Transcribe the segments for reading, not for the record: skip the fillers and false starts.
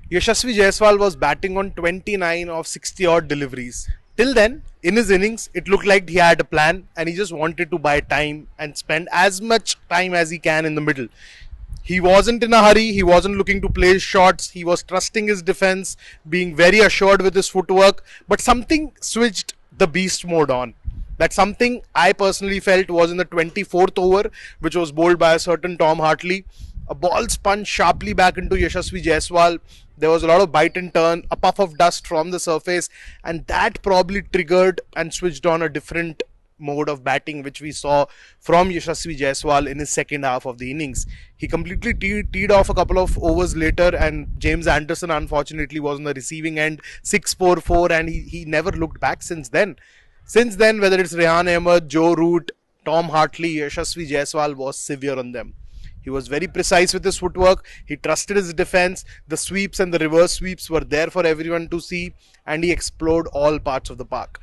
Yashasvi Jaiswal was batting on 29 of 60 odd deliveries. Till then, in his innings, it looked like he had a plan and he just wanted to buy time and spend as much time as he can in the middle. He wasn't in a hurry, he wasn't looking to play shots, he was trusting his defense, being very assured with his footwork, but something switched the beast mode on. That something I personally felt was in the 24th over, which was bowled by a certain Tom Hartley. A ball spun sharply back into Yashasvi Jaiswal. There was a lot of bite and turn, a puff of dust from the surface, and that probably triggered and switched on a different mode of batting which we saw from Yashasvi Jaiswal in his second half of the innings. He completely teed off a couple of overs later, and James Anderson unfortunately was on the receiving end, 6-4-4, and he never looked back since then. Since then, whether it's Rehan Ahmed, Joe Root, Tom Hartley, Yashasvi Jaiswal was severe on them. He was very precise with his footwork. He trusted his defense. The sweeps and the reverse sweeps were there for everyone to see, and he explored all parts of the park.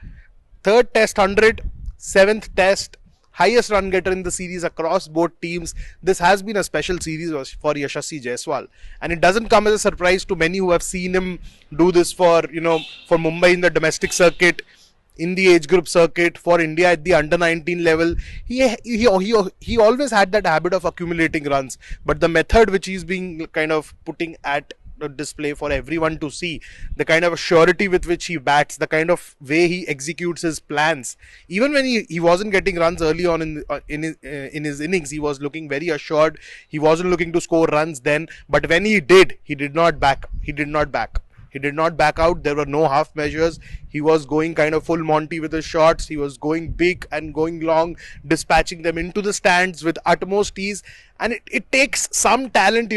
Third test 100, seventh test, highest run getter in the series across both teams. This has been a special series for Yashasvi Jaiswal, and it doesn't come as a surprise to many who have seen him do this for Mumbai in the domestic circuit, in the age group circuit, for India at the under 19 level. He always had that habit of accumulating runs, but the method which he's being kind of putting at display for everyone to see, the kind of surety with which he bats, the kind of way he executes his plans, even when he wasn't getting runs early on in his innings, he was looking very assured. He wasn't looking to score runs then, but when he did not back. He did not back out. There were no half measures. He was going kind of full Monty with his shots. He was going big and going long, dispatching them into the stands with utmost ease. And it takes some talent,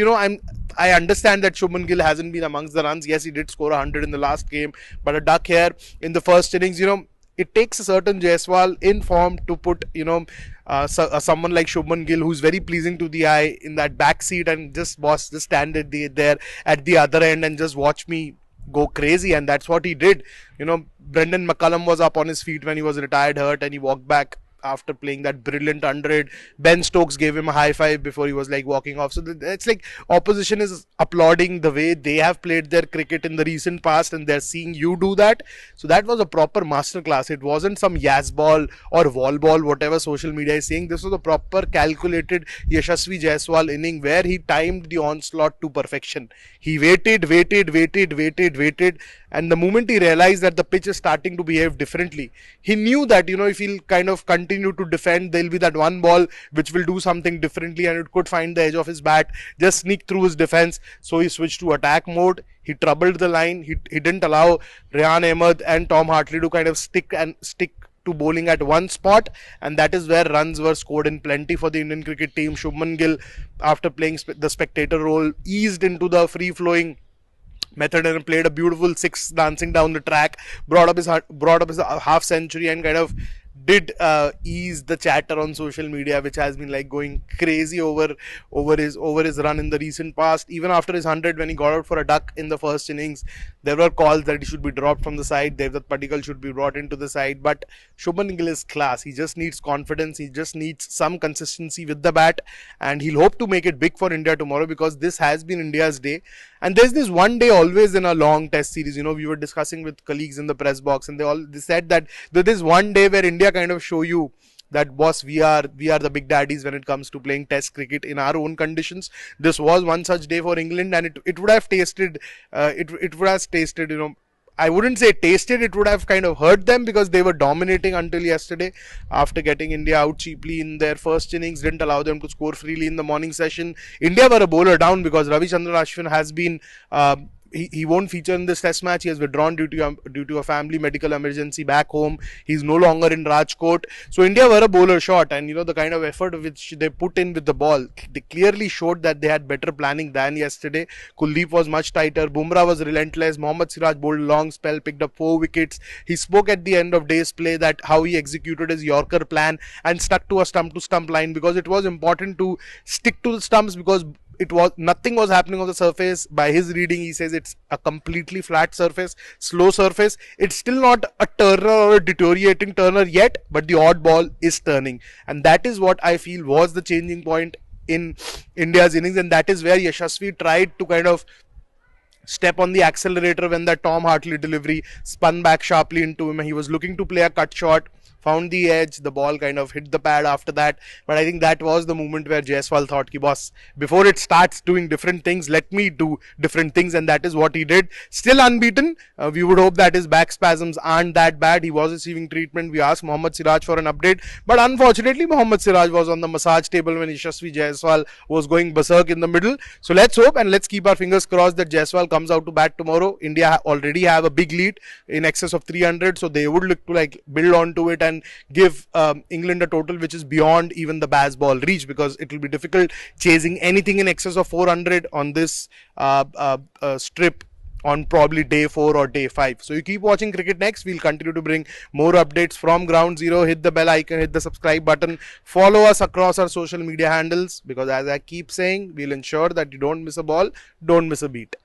I understand that Shubman Gill hasn't been amongst the runs. Yes, he did score 100 in the last game, but a duck here in the first innings, it takes a certain Jaiswal in form to put, someone like Shubman Gill, who's very pleasing to the eye, in that back seat and just stand there at the other end and just watch me go crazy. And that's what he did. Brendan McCullum was up on his feet when he was retired hurt, and he walked back after playing that brilliant 100. Ben Stokes gave him a high five before he was like walking off. So it's like opposition is applauding the way they have played their cricket in the recent past, and they're seeing you do that. So that was a proper masterclass. It wasn't some Yas ball or wall ball, whatever social media is saying. This was a proper calculated Yashasvi Jaiswal inning where he timed the onslaught to perfection. He waited, and the moment he realized that the pitch is starting to behave differently, he knew that if he'll kind of continue to defend, there'll be that one ball which will do something differently, and it could find the edge of his bat, just sneak through his defense. So he switched to attack mode. He troubled the line. He didn't allow Rehan Ahmed and Tom Hartley to kind of stick to bowling at one spot, and that is where runs were scored in plenty for the Indian cricket team. Shubman Gill, after playing the spectator role, eased into the free-flowing method and played a beautiful six dancing down the track, brought up his half century, and kind of did ease the chatter on social media, which has been like going crazy over his run in the recent past. Even after his 100, when he got out for a duck in the first innings, there were calls that he should be dropped from the side, Devdutt Padikkal should be brought into the side. But Shubman Gill is class. He just needs confidence. He just needs some consistency with the bat, and he'll hope to make it big for India tomorrow, because this has been India's day. And there's this one day always in a long test series. We were discussing with colleagues in the press box, and they said that there is one day where India kind of show you that, boss, we are the big daddies when it comes to playing test cricket in our own conditions. This was one such day for England, and it would have tasted I wouldn't say tasted, it would have kind of hurt them, because they were dominating until yesterday. After getting India out cheaply in their first innings, didn't allow them to score freely in the morning session. India were a bowler down, because Ravichandran Ashwin has been he won't feature in this test match. He has withdrawn due to a family medical emergency back home. He's no longer in Rajkot. So India were a bowler short, and the kind of effort which they put in with the ball, they clearly showed that they had better planning than yesterday. Kuldeep was much tighter. Bumrah was relentless. Mohammad Siraj bowled a long spell, picked up 4 wickets. He spoke at the end of day's play that how he executed his Yorker plan and stuck to a stump to stump line, because it was important to stick to the stumps, because nothing was happening on the surface. By his reading, he says it's a completely flat surface, slow surface. It's still not a turner or a deteriorating turner yet, but the odd ball is turning, and that is what I feel was the changing point in India's innings, and that is where Yashasvi tried to kind of step on the accelerator when that Tom Hartley delivery spun back sharply into him. He was looking to play a cut shot, found the edge, the ball kind of hit the pad after that. But I think that was the moment where Jaiswal thought, ki boss, before it starts doing different things, let me do different things, and that is what he did. Still unbeaten. We would hope that his back spasms aren't that bad. He was receiving treatment. We asked Mohammad Siraj for an update, but unfortunately Mohammad Siraj was on the massage table when Yashasvi Jaiswal was going berserk in the middle. So let's hope and let's keep our fingers crossed that Jaiswal comes out to bat tomorrow. India already have a big lead in excess of 300, so they would look to like build onto it and give England a total which is beyond even the Baz ball reach, because it will be difficult chasing anything in excess of 400 on this strip on probably day 4 or day 5. So you keep watching Cricket Next. We'll continue to bring more updates from ground zero. Hit the bell icon, hit the subscribe button, follow us across our social media handles, because as I keep saying, we'll ensure that you don't miss a ball, don't miss a beat.